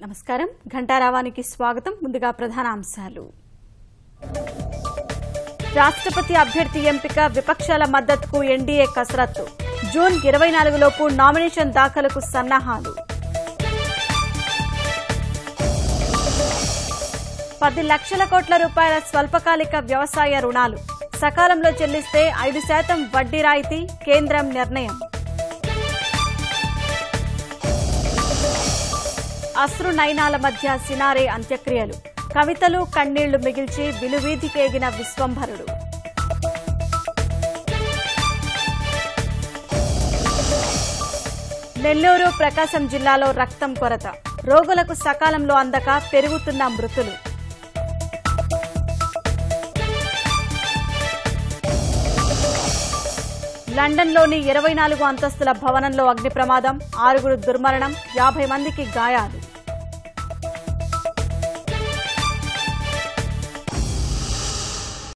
నమస్కారం ఘంటారావానికి స్వాగతం. ముందుగా ప్రధాన అంశాలు. రాష్ట్రపతి అభ్యర్థి ఎంపిక విపక్షాల మద్దతుకు ఎన్డీఏ కసరత్తు. జూన్ 24 లోపు నామినేషన్ దాఖలుకు సన్నాహాలు. 10 లక్షల కోట్ల రూపాయల స్వల్పకాలిక వ్యవసాయ రుణాలు సకాలంలో చెల్లిస్తే 5% వడ్డీ రాయితీ కేంద్రం నిర్ణయం. అశ్రు నయనాల మధ్య సినారే అంత్యక్రియలు. కవితలు కన్నీళ్లు మిగిల్చి విలువీధికేగిన విశ్వంభరుడు. నెల్లూరు ప్రకాశం జిల్లాలో రక్తం కొరత. రోగులకు సకాలంలో అందక పెరుగుతున్న మృతులు. లండన్లోని 24 అంతస్తుల భవనంలో అగ్ని ప్రమాదం. 6 దుర్మరణం, 50 మందికి గాయాలు.